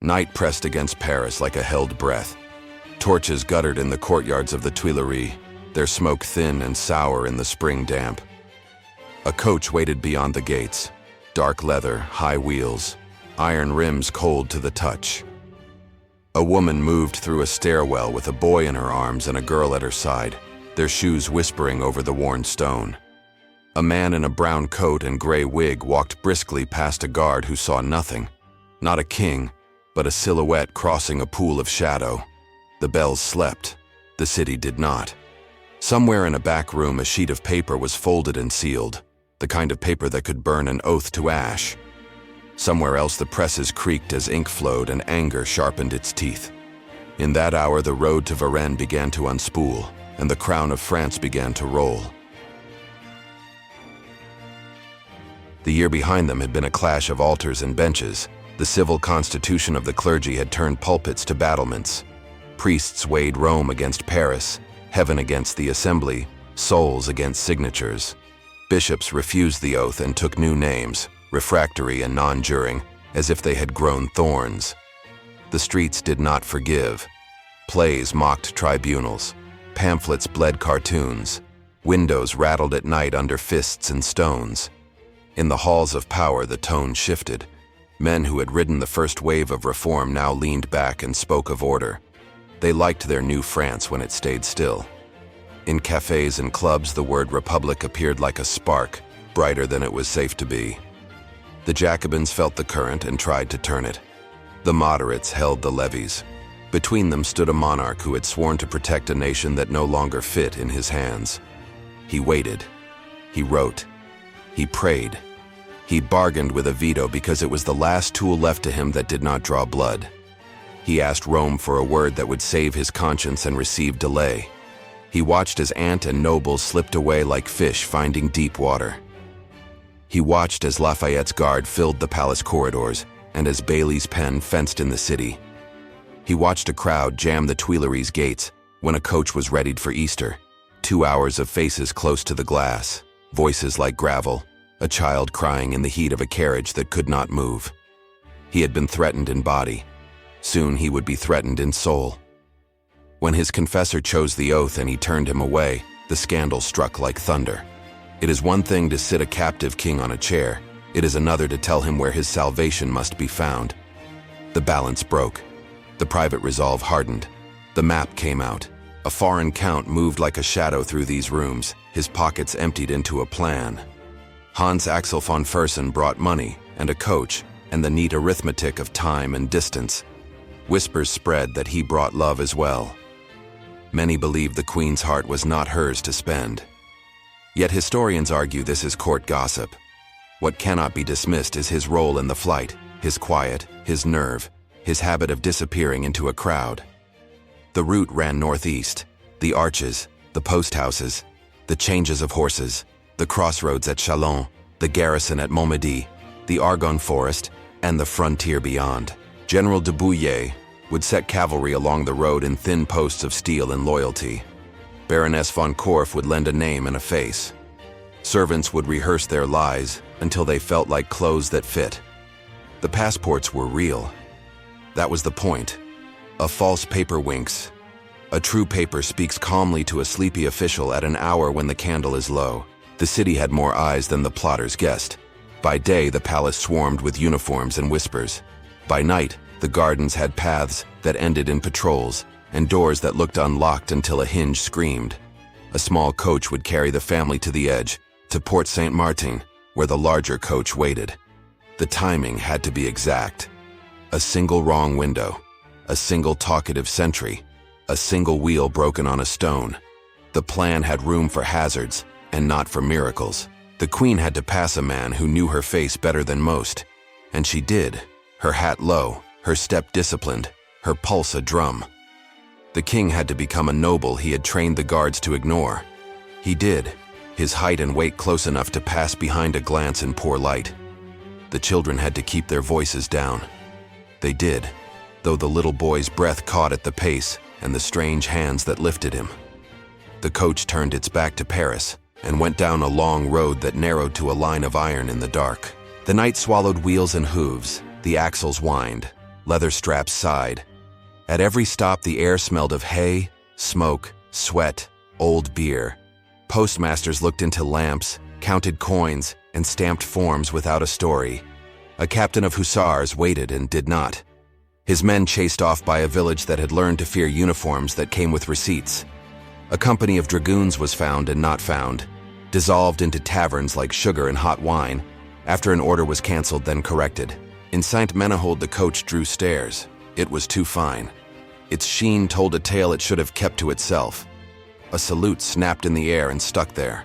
Night pressed against Paris like a held breath. Torches guttered in the courtyards of the Tuileries, their smoke thin and sour in the spring damp. A coach waited beyond the gates. Dark leather, high wheels, iron rims cold to the touch. A woman moved through a stairwell with a boy in her arms and a girl at her side, their shoes whispering over the worn stone. A man in a brown coat and gray wig walked briskly past a guard who saw nothing. Not a king, but a silhouette crossing a pool of shadow. The bells slept. The city did not. Somewhere in a back room, a sheet of paper was folded and sealed, the kind of paper that could burn an oath to ash. Somewhere else, the presses creaked as ink flowed and anger sharpened its teeth. In that hour, the road to Varennes began to unspool, and the crown of France began to roll. The year behind them had been a clash of altars and benches. The civil constitution of the clergy had turned pulpits to battlements. Priests weighed Rome against Paris, heaven against the assembly, souls against signatures. Bishops refused the oath and took new names, refractory and non-juring, as if they had grown thorns. The streets did not forgive. Plays mocked tribunals. Pamphlets bled cartoons. Windows rattled at night under fists and stones. In the halls of power, the tone shifted. Men who had ridden the first wave of reform now leaned back and spoke of order. They liked their new France when it stayed still. In cafes and clubs, the word republic appeared like a spark, brighter than it was safe to be. The Jacobins felt the current and tried to turn it. The moderates held the levees. Between them stood a monarch who had sworn to protect a nation that no longer fit in his hands. He waited. He wrote. He prayed. He bargained with a veto because it was the last tool left to him that did not draw blood. He asked Rome for a word that would save his conscience and receive delay. He watched as aunt and nobles slipped away like fish finding deep water. He watched as Lafayette's guard filled the palace corridors and as Bailey's pen fenced in the city. He watched a crowd jam the Tuileries gates when a coach was readied for Easter. 2 hours of faces close to the glass, voices like gravel, a child crying in the heat of a carriage that could not move. He had been threatened in body. Soon he would be threatened in soul. When his confessor chose the oath and he turned him away, the scandal struck like thunder. It is one thing to sit a captive king on a chair. It is another to tell him where his salvation must be found. The balance broke. The private resolve hardened. The map came out. A foreign count moved like a shadow through these rooms, his pockets emptied into a plan. Hans Axel von Fersen brought money and a coach and the neat arithmetic of time and distance. Whispers spread that he brought love as well. Many believed the queen's heart was not hers to spend. Yet historians argue this is court gossip. What cannot be dismissed is his role in the flight, his quiet, his nerve, his habit of disappearing into a crowd. The route ran northeast, the arches, the post houses, the changes of horses, the crossroads at Chalon, the garrison at Montmedy, the Argonne forest, and the frontier beyond. General de Bouillé would set cavalry along the road in thin posts of steel and loyalty. Baroness von Korff would lend a name and a face. Servants would rehearse their lies until they felt like clothes that fit. The passports were real. That was the point. A false paper winks. A true paper speaks calmly to a sleepy official at an hour when the candle is low. The city had more eyes than the plotters guessed. By day, the palace swarmed with uniforms and whispers. By night, the gardens had paths that ended in patrols and doors that looked unlocked until a hinge screamed. A small coach would carry the family to the edge, to Port Saint-Martin, where the larger coach waited. The timing had to be exact. A single wrong window, a single talkative sentry, a single wheel broken on a stone. The plan had room for hazards and not for miracles. The queen had to pass a man who knew her face better than most. And she did, her hat low, her step disciplined, her pulse a drum. The king had to become a noble he had trained the guards to ignore. He did, his height and weight close enough to pass behind a glance in poor light. The children had to keep their voices down. They did, though the little boy's breath caught at the pace and the strange hands that lifted him. The coach turned its back to Paris and went down a long road that narrowed to a line of iron in the dark. The night swallowed wheels and hooves, the axles whined. Leather straps sighed. At every stop, the air smelled of hay, smoke, sweat, old beer. Postmasters looked into lamps, counted coins, and stamped forms without a story. A captain of hussars waited and did not. His men chased off by a village that had learned to fear uniforms that came with receipts. A company of dragoons was found and not found, dissolved into taverns like sugar and hot wine, after an order was cancelled then corrected. In Sainte-Menehould the coach drew stairs. It was too fine. Its sheen told a tale it should have kept to itself. A salute snapped in the air and stuck there.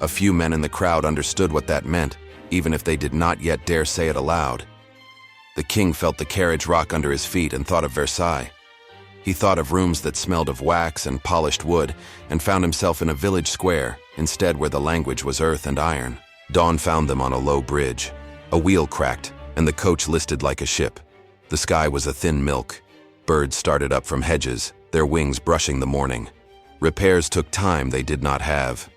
A few men in the crowd understood what that meant, even if they did not yet dare say it aloud. The king felt the carriage rock under his feet and thought of Versailles. He thought of rooms that smelled of wax and polished wood, and found himself in a village square, instead where the language was earth and iron. Dawn found them on a low bridge. A wheel cracked, and the coach listed like a ship. The sky was a thin milk. Birds started up from hedges, their wings brushing the morning. Repairs took time they did not have.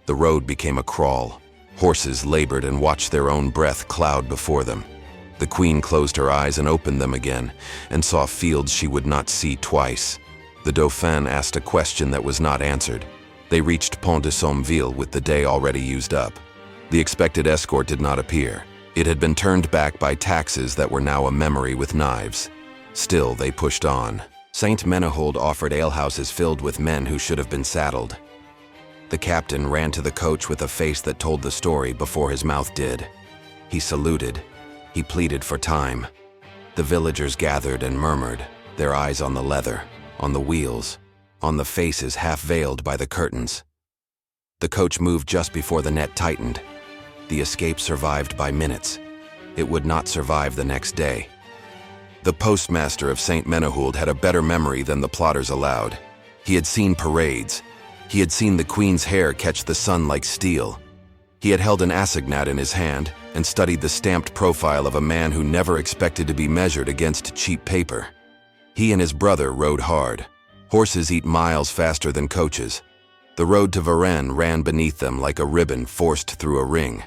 The road became a crawl. Horses labored and watched their own breath cloud before them. The queen closed her eyes and opened them again, and saw fields she would not see twice. The Dauphin asked a question that was not answered. They reached Pont de Sommeville with the day already used up. The expected escort did not appear. It had been turned back by taxes that were now a memory with knives. Still, they pushed on. Sainte-Menehould offered alehouses filled with men who should have been saddled. The captain ran to the coach with a face that told the story before his mouth did. He saluted. He pleaded for time. The villagers gathered and murmured, their eyes on the leather, on the wheels, on the faces half veiled by the curtains. The coach moved just before the net tightened. The escape survived by minutes. It would not survive the next day. The postmaster of Sainte-Menehould had a better memory than the plotters allowed. He had seen parades. He had seen the queen's hair catch the sun like steel. He had held an assignat in his hand and studied the stamped profile of a man who never expected to be measured against cheap paper. He and his brother rode hard. Horses eat miles faster than coaches. The road to Varennes ran beneath them like a ribbon forced through a ring.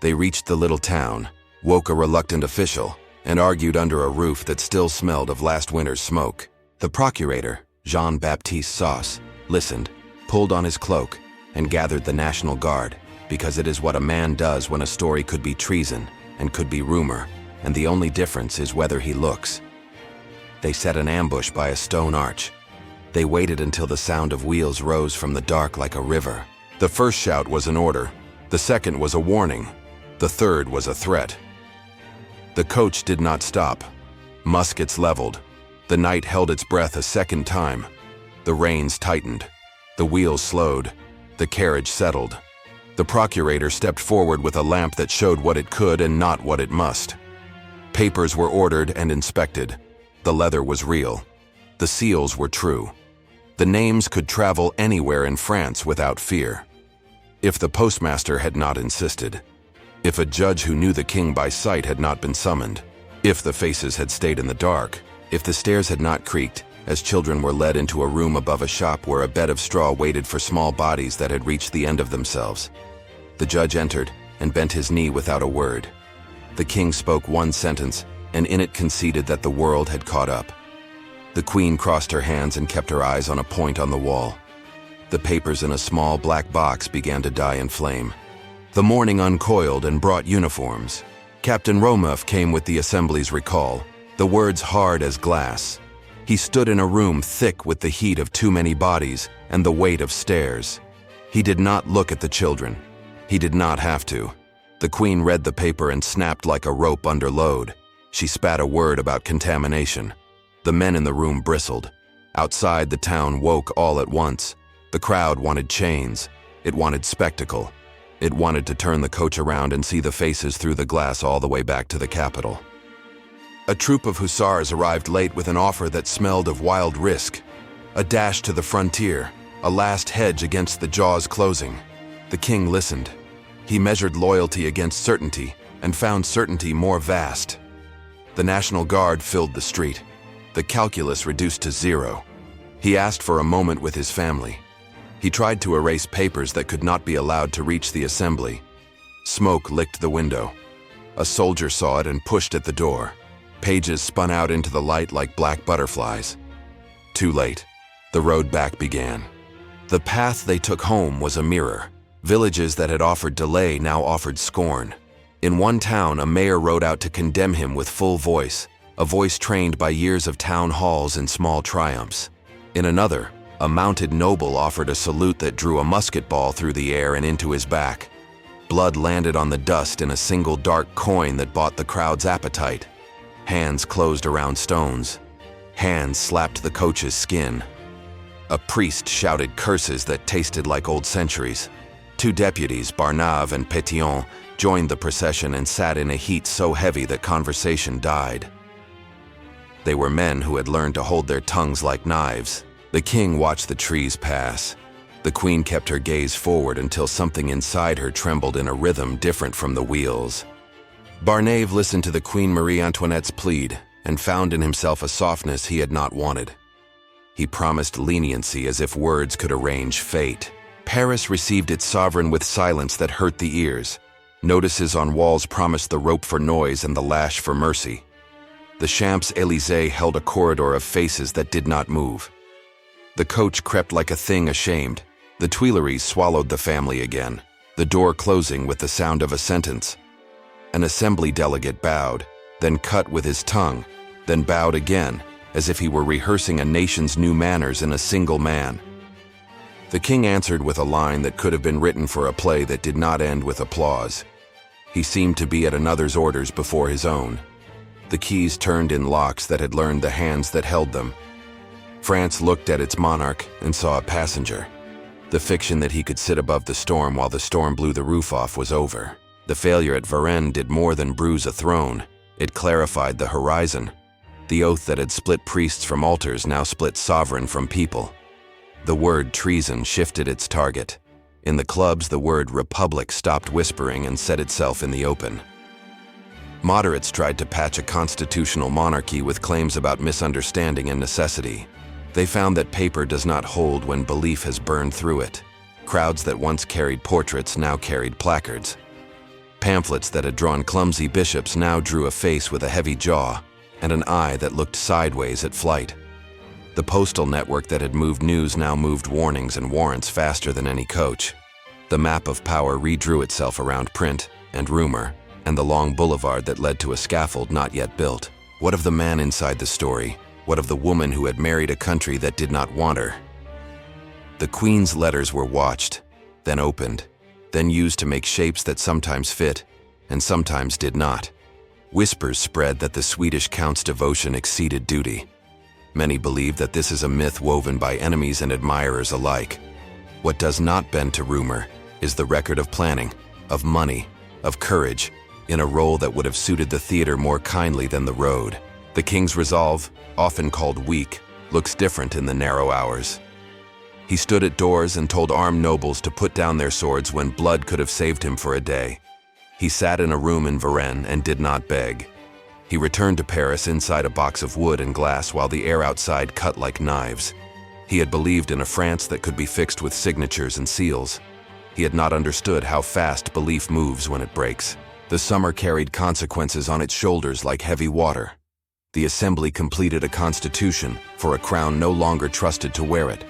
They reached the little town, woke a reluctant official, and argued under a roof that still smelled of last winter's smoke. The procurator, Jean-Baptiste Sauce, listened, pulled on his cloak, and gathered the National Guard, because it is what a man does when a story could be treason and could be rumor, and the only difference is whether he looks. They set an ambush by a stone arch. They waited until the sound of wheels rose from the dark like a river. The first shout was an order. The second was a warning. The third was a threat. The coach did not stop. Muskets leveled. The night held its breath a second time. The reins tightened. The wheels slowed. The carriage settled. The procurator stepped forward with a lamp that showed what it could and not what it must. Papers were ordered and inspected. The leather was real. The seals were true. The names could travel anywhere in France without fear. If the postmaster had not insisted. If a judge who knew the king by sight had not been summoned. If the faces had stayed in the dark. If the stairs had not creaked, as children were led into a room above a shop where a bed of straw waited for small bodies that had reached the end of themselves. The judge entered and bent his knee without a word. The king spoke one sentence, and in it conceded that the world had caught up. The queen crossed her hands and kept her eyes on a point on the wall. The papers in a small black box began to die in flame. The morning uncoiled and brought uniforms. Captain Romeuf came with the assembly's recall, the words hard as glass. He stood in a room thick with the heat of too many bodies and the weight of stairs. He did not look at the children. He did not have to. The queen read the paper and snapped like a rope under load. She spat a word about contamination. The men in the room bristled. Outside, the town woke all at once. The crowd wanted chains. It wanted spectacle. It wanted to turn the coach around and see the faces through the glass all the way back to the capital. A troop of hussars arrived late with an offer that smelled of wild risk. A dash to the frontier, a last hedge against the jaws closing. The king listened. He measured loyalty against certainty and found certainty more vast. The National Guard filled the street. The calculus reduced to zero. He asked for a moment with his family. He tried to erase papers that could not be allowed to reach the assembly. Smoke licked the window. A soldier saw it and pushed at the door. Pages spun out into the light like black butterflies. Too late. The road back began. The path they took home was a mirror. Villages that had offered delay now offered scorn. In one town, a mayor rode out to condemn him with full voice, a voice trained by years of town halls and small triumphs. In another, a mounted noble offered a salute that drew a musket ball through the air and into his back. Blood landed on the dust in a single dark coin that bought the crowd's appetite. Hands closed around stones. Hands slapped the coach's skin. A priest shouted curses that tasted like old centuries. Two deputies, Barnave and Pétion, joined the procession and sat in a heat so heavy that conversation died. They were men who had learned to hold their tongues like knives. The king watched the trees pass. The queen kept her gaze forward until something inside her trembled in a rhythm different from the wheels. Barnave listened to the Queen Marie Antoinette's plead and found in himself a softness he had not wanted. He promised leniency as if words could arrange fate. Paris received its sovereign with silence that hurt the ears. Notices on walls promised the rope for noise and the lash for mercy. The Champs-Élysées held a corridor of faces that did not move. The coach crept like a thing ashamed. The Tuileries swallowed the family again, the door closing with the sound of a sentence. An assembly delegate bowed, then cut with his tongue, then bowed again, as if he were rehearsing a nation's new manners in a single man. The king answered with a line that could have been written for a play that did not end with applause. He seemed to be at another's orders before his own. The keys turned in locks that had learned the hands that held them. France looked at its monarch and saw a passenger. The fiction that he could sit above the storm while the storm blew the roof off was over. The failure at Varennes did more than bruise a throne. It clarified the horizon. The oath that had split priests from altars now split sovereign from people. The word treason shifted its target. In the clubs, the word republic stopped whispering and set itself in the open. Moderates tried to patch a constitutional monarchy with claims about misunderstanding and necessity. They found that paper does not hold when belief has burned through it. Crowds that once carried portraits now carried placards. Pamphlets that had drawn clumsy bishops now drew a face with a heavy jaw and an eye that looked sideways at flight. The postal network that had moved news now moved warnings and warrants faster than any coach. The map of power redrew itself around print and rumor and the long boulevard that led to a scaffold not yet built. What of the man inside the story? What of the woman who had married a country that did not want her? The Queen's letters were watched, then opened, then used to make shapes that sometimes fit and sometimes did not. Whispers spread that the Swedish count's devotion exceeded duty. Many believe that this is a myth woven by enemies and admirers alike. What does not bend to rumor is the record of planning, of money, of courage, in a role that would have suited the theater more kindly than the road. The king's resolve, often called weak, looks different in the narrow hours. He stood at doors and told armed nobles to put down their swords when blood could have saved him for a day. He sat in a room in Varennes and did not beg. He returned to Paris inside a box of wood and glass while the air outside cut like knives. He had believed in a France that could be fixed with signatures and seals. He had not understood how fast belief moves when it breaks. The summer carried consequences on its shoulders like heavy water. The assembly completed a constitution for a crown no longer trusted to wear it.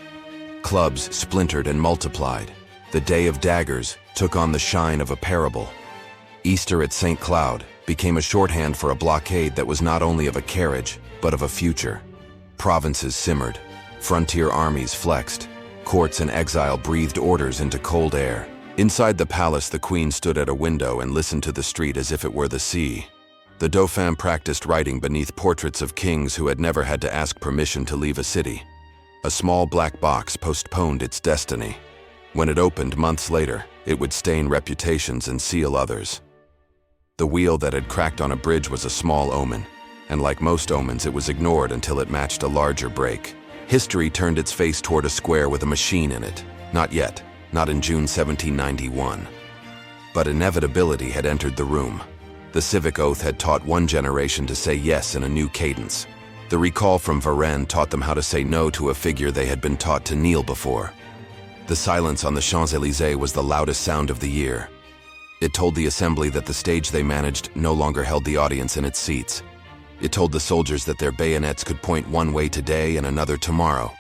Clubs splintered and multiplied. The day of Daggers took on the shine of a parable. Easter at St. Cloud became a shorthand for a blockade that was not only of a carriage, but of a future. Provinces simmered. Frontier armies flexed. Courts in exile breathed orders into cold air. Inside the palace, the queen stood at a window and listened to the street as if it were the sea. The Dauphin practiced writing beneath portraits of kings who had never had to ask permission to leave a city. A small black box postponed its destiny. When it opened months later, it would stain reputations and seal others. The wheel that had cracked on a bridge was a small omen, and like most omens, it was ignored until it matched a larger break. History turned its face toward a square with a machine in it. Not yet, not in June 1791. But inevitability had entered the room. The civic oath had taught one generation to say yes in a new cadence. The recall from Varennes taught them how to say no to a figure they had been taught to kneel before. The silence on the Champs-Élysées was the loudest sound of the year. It told the assembly that the stage they managed no longer held the audience in its seats. It told the soldiers that their bayonets could point one way today and another tomorrow.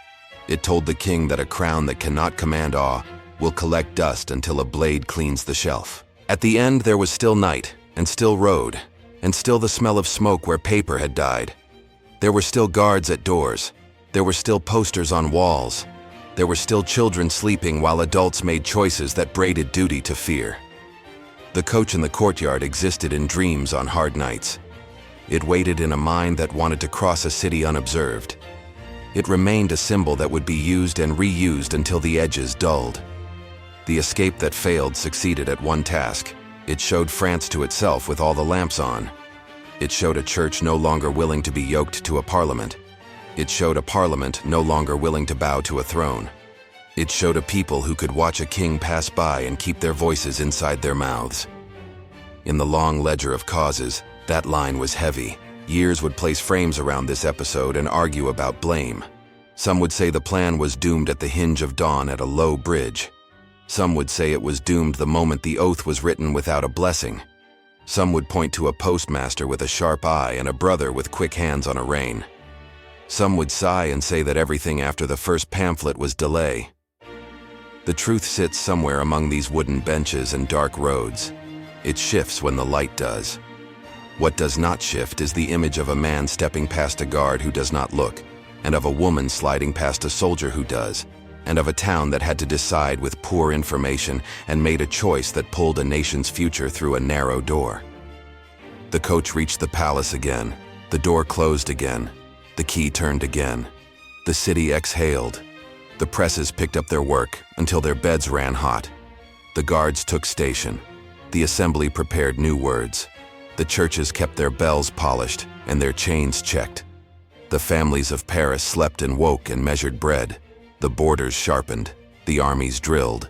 It told the king that a crown that cannot command awe will collect dust until a blade cleans the shelf. At the end, there was still night, and still road, and still the smell of smoke where paper had died. There were still guards at doors. There were still posters on walls. There were still children sleeping while adults made choices that braided duty to fear. The coach in the courtyard existed in dreams on hard nights. It waited in a mind that wanted to cross a city unobserved. It remained a symbol that would be used and reused until the edges dulled. The escape that failed succeeded at one task. It showed France to itself with all the lamps on. It showed a church no longer willing to be yoked to a parliament. It showed a parliament no longer willing to bow to a throne. It showed a people who could watch a king pass by and keep their voices inside their mouths. In the long ledger of causes, that line was heavy. Years would place frames around this episode and argue about blame. Some would say the plan was doomed at the hinge of dawn at a low bridge. Some would say it was doomed the moment the oath was written without a blessing. Some would point to a postmaster with a sharp eye and a brother with quick hands on a rein. Some would sigh and say that everything after the first pamphlet was delay. The truth sits somewhere among these wooden benches and dark roads. It shifts when the light does. What does not shift is the image of a man stepping past a guard who does not look, and of a woman sliding past a soldier who does, and of a town that had to decide with poor information and made a choice that pulled a nation's future through a narrow door. The coach reached the palace again. The door closed again. The key turned again. The city exhaled. The presses picked up their work until their beds ran hot. The guards took station. The assembly prepared new words. The churches kept their bells polished and their chains checked. The families of Paris slept and woke and measured bread. The borders sharpened. The armies drilled.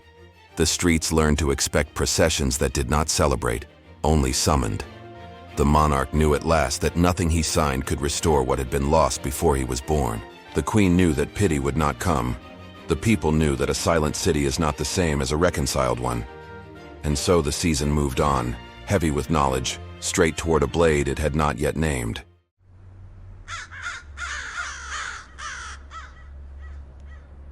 The streets learned to expect processions that did not celebrate, only summoned. The monarch knew at last that nothing he signed could restore what had been lost before he was born. The queen knew that pity would not come. The people knew that a silent city is not the same as a reconciled one. And so the season moved on, heavy with knowledge, straight toward a blade it had not yet named.